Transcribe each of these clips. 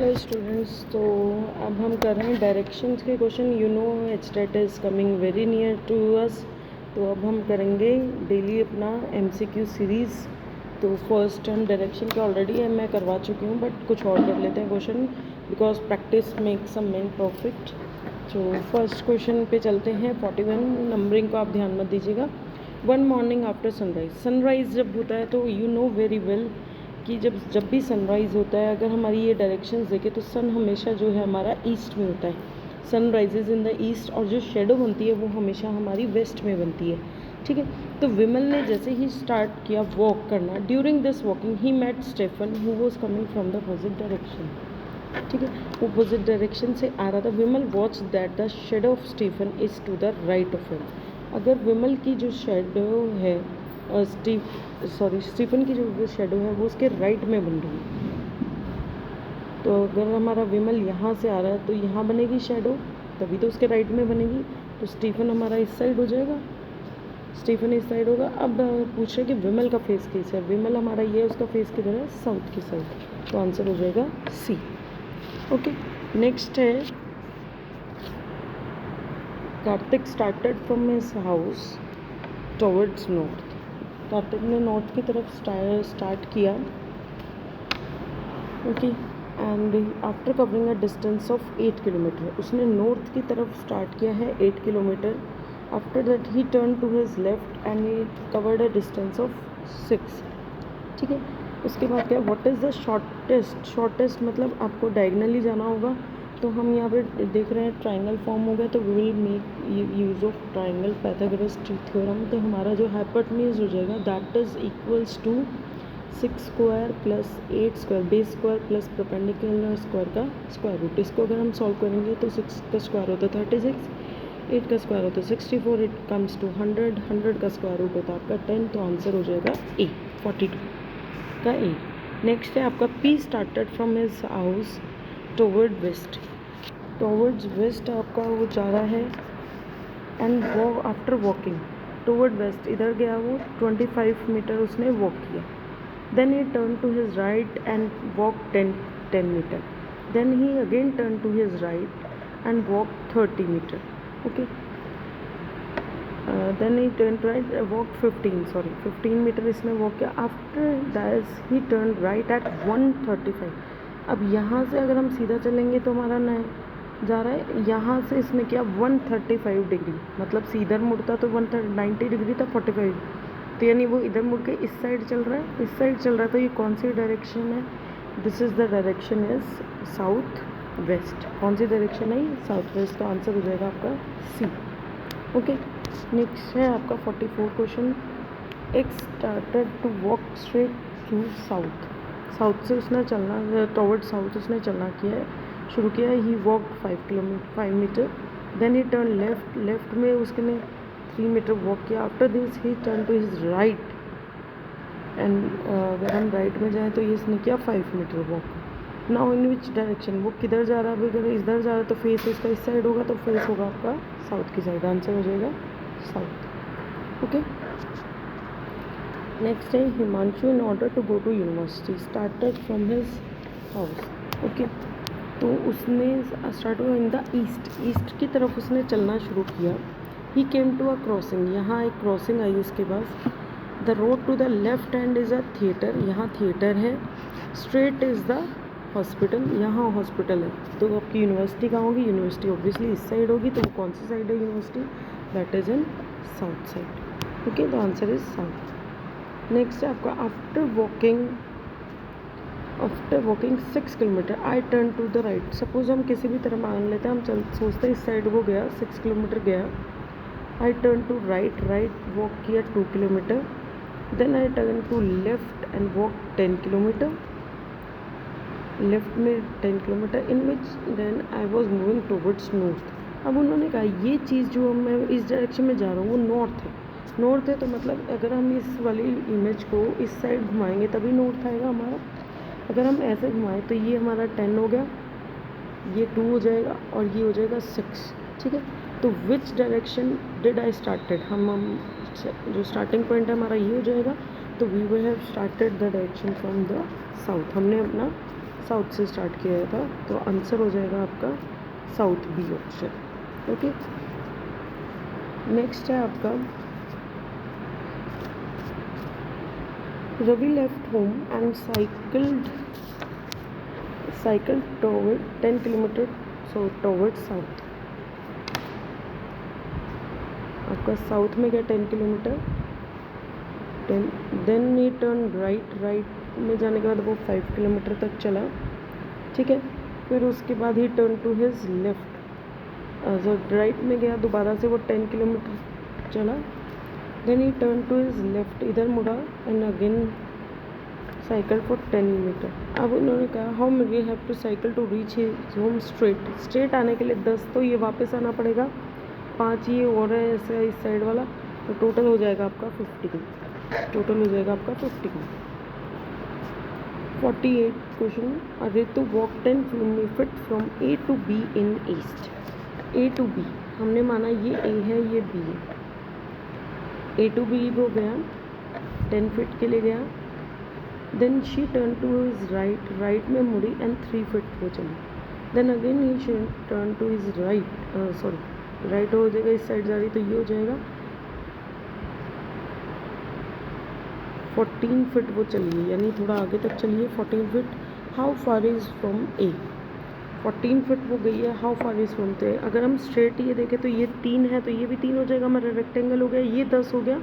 Hello students, तो अब हम कर रहे हैं डायरेक्शंस के question. You know HTET is coming very near to us. तो अब हम करेंगे डेली अपना एमसीक्यू सीरीज़। तो फर्स्ट हम डायरेक्शन के ऑलरेडी है मैं करवा चुकी हूँ, बट कुछ और कर लेते हैं question, because practice makes a man perfect. तो फर्स्ट क्वेश्चन पे चलते हैं। 41 नंबरिंग को आप ध्यान मत दीजिएगा। One morning after sunrise, sunrise जब होता है तो यू नो वेरी वेल कि जब भी सनराइज़ होता है, अगर हमारी ये डायरेक्शंस देखें तो सन हमेशा जो है हमारा ईस्ट में होता है। Sun rises in the east, और जो शेडो बनती है वो हमेशा हमारी वेस्ट में बनती है। ठीक है, तो विमल ने जैसे ही स्टार्ट किया वॉक करना, during this walking he met Stephen who was coming from the opposite direction. ठीक है, अपोजिट डायरेक्शन से आ रहा था। Vimal watch that the shadow of Stephen is to the right of him. अगर विमल की जो शेडो है स्टीफन की जो शेडो है वो उसके राइट में बन रही है। तो अगर हमारा विमल यहाँ से आ रहा है तो यहाँ बनेगी शेडो, तभी तो उसके राइट में बनेगी। तो स्टीफन हमारा इस साइड हो जाएगा, स्टीफन इस साइड होगा। अब पूछ रहे कि विमल का फेस किस है। विमल हमारा ये, उसका फेस किधर है? साउथ की साइड। तो आंसर हो जाएगा सी। ओके, नेक्स्ट है Kartik started from his house towards north. Kartik ने नॉर्थ की तरफ स्टार्ट किया। Okay, and after covering a distance of 8 kilometre, उसने नॉर्थ की तरफ स्टार्ट किया है 8 kilometre. After that he turn to his left and he covered a distance of 6। ठीक है, उसके बाद क्या, व्हाट इज़ द शॉर्टेस्ट मतलब आपको डायगनली जाना होगा। तो हम यहाँ पे देख रहे हैं ट्राइंगल फॉर्म हो गया, तो we will make use of triangle Pythagoras theorem. तो हमारा जो हाइपोटेन्यूज हो जाएगा that is equals to 6 square plus 8 square, base square plus perpendicular square का स्क्वायर रूट। इसको अगर हम सॉल्व करेंगे तो 6 का स्क्वायर होता है 36, 8 का स्क्वायर होता है 64, इट कम्स टू 100, 100 का स्क्वायर रूट होता है आपका 10। तो आंसर हो जाएगा ए, 42 का ए। नेक्स्ट है आपका P started from his house toward west. Towards west आपका वो जा रहा है, एंड वो आफ्टर वॉकिंग टुवर्ड वेस्ट इधर गया, वो 25 मीटर उसने वॉक किया। Then he turned to his right and walked 10 meter. Then he again turned to his right and walked 30 meter. Okay. Then he turned right, walked 15 meter इसने walk किया. After that he turned right at 135. अब यहाँ से अगर हम सीधा चलेंगे तो हमारा नया जा रहा है, यहाँ से इसने किया 135 डिग्री, मतलब सीधा मुड़ता तो 190 डिग्री था 45, तो यानी वो इधर मुड़ के इस साइड चल रहा है, इस साइड चल रहा है। तो ये कौन सी डायरेक्शन है? This is the direction is south west. कौन सी डायरेक्शन है ये? South west. का आंसर हो जाएगा आपका सी। ओके, नेक्स्ट है आपका 44 question. X started to walk straight to south. South से उसने चलना, टुवर्ड साउथ उसने चलना किया है, शुरू किया है। He walk 5 metre. Then he turn left, left में उसने 3 मीटर वॉक किया। After this he turn to his right, and अगर हम राइट में जाएं तो ये इसने किया 5 metre walk. Now in which direction, वो किधर जा रहा है? अगर इधर जा रहा है तो फेस इसका इस साइड होगा, तो फेस होगा आपका साउथ की साइड। आंसर हो जाएगा साउथ। ओके, नेक्स्ट है Himanshu in order to go to university started from his house. Okay, तो उसने स्टार्ट हुआ इन द ईस्ट, ईस्ट की तरफ उसने चलना शुरू किया। ही केम टू अ क्रॉसिंग, यहाँ एक क्रॉसिंग आई उसके पास। The road to the left hand is a theatre, यहाँ थिएटर है। स्ट्रेट इज़ द हॉस्पिटल, यहाँ हॉस्पिटल है। तो आपकी यूनिवर्सिटी कहाँ होगी? यूनिवर्सिटी ऑब्वियसली इस साइड होगी, तो वो कौन सी साइड है university? That is in south side. Okay, the answer is south. Next है आपका after walking 6 kilometre I turn to the right. Suppose हम किसी भी तरह मान लेते हैं, हम सोचते हैं इस साइड वो गया, 6 किलोमीटर गया। I turn to right, walk किया 2 kilometre. Then I turn to left and walk 10 kilometre. Left में 10 kilometre, in which then I was moving towards north. अब उन्होंने कहा ये चीज़ जो मैं इस डायरेक्शन में जा रहा हूँ वो नॉर्थ है। नॉर्थ है तो मतलब अगर हम इस वाली इमेज को इस साइड घुमाएंगे तभी नॉर्थ आएगा हमारा। अगर हम ऐसे घुमाएं तो ये हमारा 10 हो गया, ये 2 हो जाएगा, और ये हो जाएगा 6। ठीक है, तो which direction did I started, हम जो स्टार्टिंग पॉइंट है हमारा ये हो जाएगा। तो we will have started the direction from the south, हमने अपना साउथ से स्टार्ट किया था, तो आंसर हो जाएगा आपका south, B option. Okay, next है आपका Ravi left home and cycled toward 10 kilometre toward south. आपका साउथ में गया 10 kilometre, 10, then he turn right में जाने के बाद वो 5 किलोमीटर तक चला, ठीक है। फिर उसके बाद he turn to his left, जब राइट में गया दोबारा से वो 10 किलोमीटर चला, then he turn to his left, इधर मुड़ा and again cycle for 10 metre. अब उन्होंने कहा how many have to cycle to reach his home straight आने के लिए 10 तो ये वापस आना पड़ेगा, 5 ये और है ऐसे इस साइड वाला, तो टोटल हो जाएगा आपका 50, टोटल हो जाएगा आपका 50। 48 question, Ritu walk 10 kilometre from A to B in east. A to B हमने माना ये ए है ये बी है, ए टू बी वो गया 10 फीट के लिए गया, then she turn to his right में मुड़ी एंड 3 फीट वो चली, then again he turn to his right हो जाएगा, इस साइड जा रही तो ये हो जाएगा 14 फीट वो चलिए, यानी थोड़ा आगे तक चलिए 14 feet. How far is from A, 14 feet वो गई है, हाउ फार इज़ फ्रॉम ए। अगर हम स्ट्रेट ये देखें तो ये 3 है, तो ये भी 3 हो जाएगा, हमारा रेक्टेंगल हो गया, ये 10 हो गया,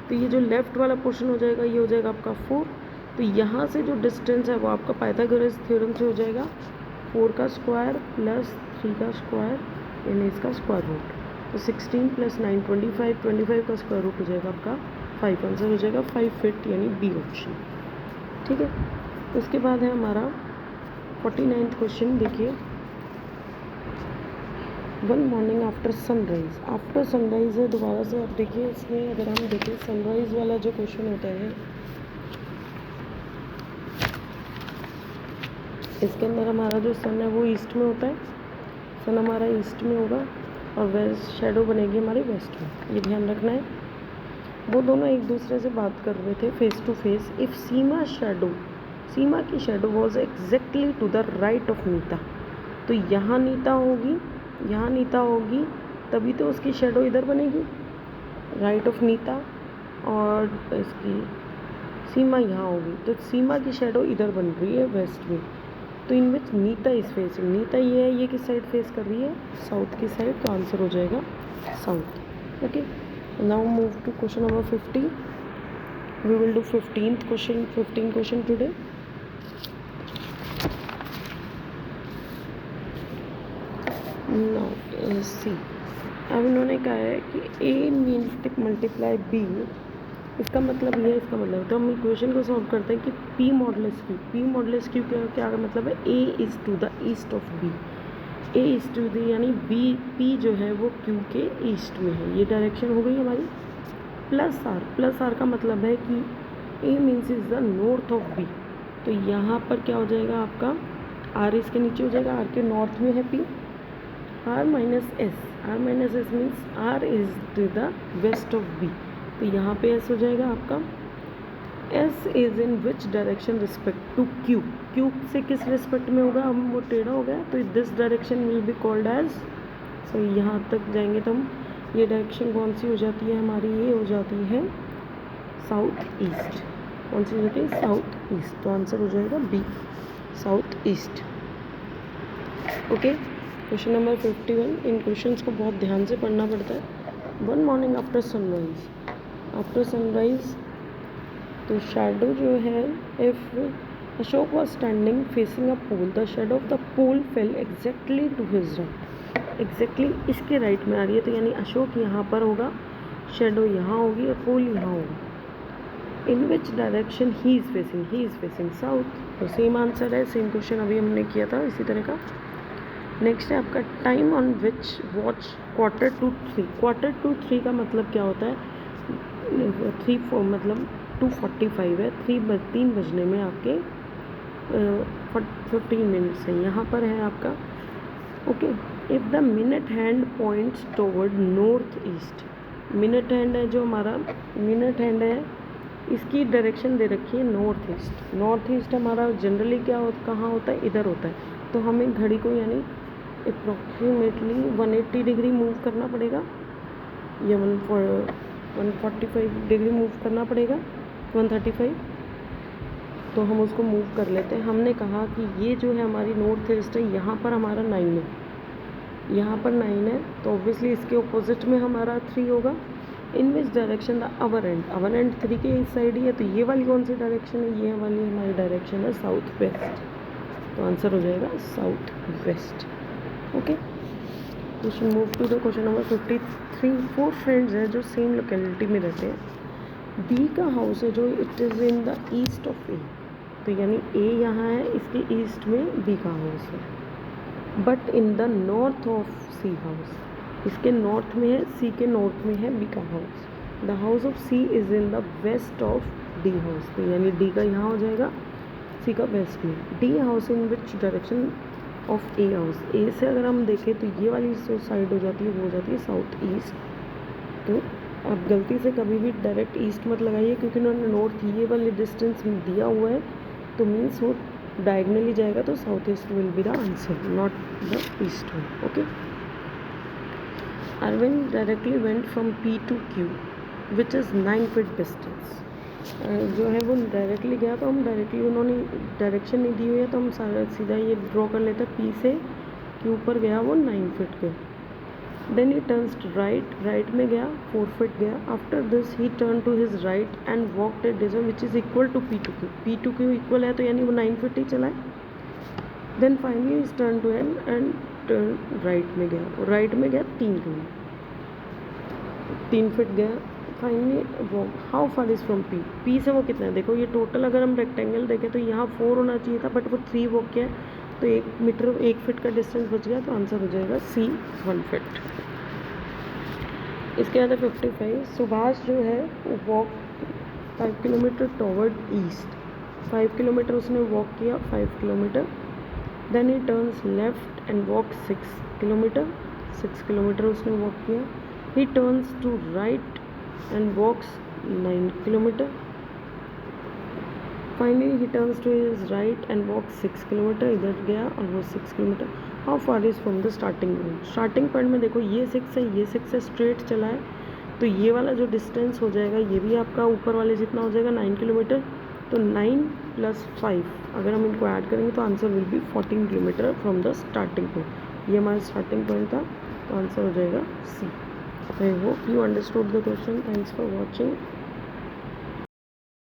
तो ये जो लेफ्ट वाला पोर्शन हो जाएगा ये हो जाएगा आपका 4। तो यहाँ से जो डिस्टेंस है वो आपका पाइथागोरस थ्योरम से हो जाएगा 4 का स्क्वायर प्लस 3 का स्क्वायर यानी इसका स्क्वायर रूट, तो 16 प्लस 9 25, 25 का स्क्वायर रूट हो जाएगा आपका 5, आंसर हो जाएगा 5 फीट यानी बी ऑप्शन, ठीक है। उसके बाद है हमारा 49th क्वेश्चन, देखिए वन मॉर्निंग आफ्टर सनराइज़ है, दोबारा से आप देखिए इसमें अगर हम देखें सनराइज़ वाला जो क्वेश्चन होता है इसके अंदर हमारा जो सन है वो ईस्ट में होता है, सन हमारा ईस्ट में होगा और वेस्ट शैडो बनेगी हमारी वेस्ट में, ये ध्यान रखना है। वो दोनों एक दूसरे से बात कर रहे थे face to face. If Seema की shadow was exactly to the right of Neeta, तो यहाँ नीता होगी तभी तो उसकी शैडो इधर बनेगी राइट ऑफ नीता, और इसकी सीमा यहाँ होगी, तो सीमा की शैडो इधर बन रही है वेस्ट में, तो इन विच नीता इज फेसिंग, नीता ये है, ये किस साइड फेस कर रही है, साउथ की साइड, तो आंसर हो जाएगा south. Okay, now move to question number 50। We will do 15 question today. Now see, अब इन्होंने कहा है कि ए मल्टीप्लाई बी, इसका मतलब ये है, इसका मतलब तो हम इक्वेशन को सॉल्व करते हैं कि P मॉडलेस क्यू क्या मतलब है, A is to the east of B, A is to the यानी P जो है वो Q के ईस्ट में है, ये डायरेक्शन हो गई हमारी। प्लस आर का मतलब है कि A means is the north of B, तो यहाँ पर क्या हो जाएगा आपका R इसके नीचे हो जाएगा, R के नॉर्थ में है P, R minus S means R is to the west of B, तो यहाँ पे S हो जाएगा आपका। S is in which direction respect to Q से किस रिस्पेक्ट में होगा, हम वो टेढ़ा हो गया, तो this direction will be called as, so यहाँ तक जाएंगे तो हम, ये डायरेक्शन कौन सी हो जाती है हमारी, ये हो जाती है साउथ ईस्ट, कौन सी हो जाती है, साउथ ईस्ट, तो आंसर हो जाएगा B, south east. Okay, question number 51, इन क्वेश्चंस को बहुत ध्यान से पढ़ना पड़ता है। वन मॉर्निंग आफ्टर सनराइज, तो शैडो जो है, if Ashok was standing facing a pole, the shadow of the pole fell exactly to his right, exactly इसके राइट में आ रही है, तो यानी अशोक यहाँ पर होगा, शैडो यहाँ होगी और पोल यहाँ होगा। In which direction he is facing south, तो सेम आंसर है, सेम क्वेश्चन अभी हमने किया था इसी तरह का। नेक्स्ट है आपका time on which watch quarter to three का मतलब क्या होता है, 3-4 मतलब 2:45 है, 3 बजने में आपके 15 मिनट्स हैं, यहाँ पर है आपका। Okay, if the minute hand points toward north east, minute hand है जो हमारा मिनट हैंड है इसकी डायरेक्शन दे रखी है नॉर्थ ईस्ट। नॉर्थ ईस्ट हमारा जनरली क्या कहाँ होता है, इधर होता है। तो हमें घड़ी को यानी अप्रॉक्सीमेटली 180 डिग्री मूव करना पड़ेगा या 145 डिग्री मूव करना पड़ेगा, 135। तो हम उसको मूव कर लेते हैं। हमने कहा कि ये जो है हमारी नॉर्थ ईस्ट है, यहाँ पर हमारा 9 है, यहाँ पर 9 है, तो ऑब्वियसली इसके ऑपोजिट में हमारा 3 होगा। In which direction the hour hand 3 के इस साइड ही है। तो ये वाली कौन सी डायरेक्शन है, ये वाली हमारी डायरेक्शन है साउथ वेस्ट। तो आंसर हो जाएगा south west. Okay, question move to the question number 53। 4 friends हैं जो सेम लोकेलिटी में रहते हैं। बी का हाउस है जो it is in the east of A. तो यानी ए यहाँ है, इसके ईस्ट में बी का हाउस है, but in the north of C house. इसके नॉर्थ में है, सी के नॉर्थ में है बी का house. The house of C is in the west of D house. तो यानी डी का यहाँ हो जाएगा, सी का वेस्ट में। D house in which direction of A house. A से अगर हम देखें तो ये वाली जो साइड हो जाती है वो हो जाती है साउथ ईस्ट। तो आप गलती से कभी भी डायरेक्ट ईस्ट मत लगाइए, क्योंकि उन्होंने नॉर्थ ये वाले डिस्टेंस दिया हुआ है, तो मीन्स वो डायगनली जाएगा। तो south east will be the answer, not the east one. Okay, Arvind directly went from P to Q which is 9 feet distance. जो है वो डायरेक्टली गया, तो हम डायरेक्टली, उन्होंने डायरेक्शन नहीं दी हुई है तो हम सारा सीधा ये ड्रॉ कर लेते हैं। पी से क्यू पर गया वो 9 फीट के। देन ही टर्न्स राइट में गया, 4 फीट गया। After this he turn to his right and walked a distance which is equal to P to Q. P to Q equal है, तो यानी वो 9 फीट ही चला है। Then finally is turn to and turn right में गया, right में गया 3 फीट गया। Finally walk, how far is from P. P से वो कितना है, देखो ये टोटल अगर हम रेक्टेंगल देखें तो यहाँ 4 होना चाहिए था, बट वो 3 वॉक किया, तो 1 फीट का डिस्टेंस बच गया। तो आंसर हो जाएगा सी, 1 फीट। इसके बाद 55। सुभाष जो है वो walk 5 kilometre toward east. 5 kilometre उसने वॉक किया, 5 kilometre. Then he turns left and walk 6 kilometre. 6 kilometre उसने वॉक किया। He turns to right and walks 9 kilometre. Finally he turns to his right and walk 6 kilometre. इधर गया और वो 6 kilometre. How far is from the starting point. Starting point में देखो ये 6 है, ये 6 है, स्ट्रेट चला है, तो ये वाला जो डिस्टेंस हो जाएगा ये भी आपका ऊपर वाले जितना हो जाएगा, 9 किलोमीटर। तो 9 + 5 अगर हम इनको ऐड करेंगे तो answer will be 14 kilometre from the starting point. ये हमारा स्टार्टिंग पॉइंट था, तो आंसर हो जाएगा C. I hope you understood the question. Thanks for watching.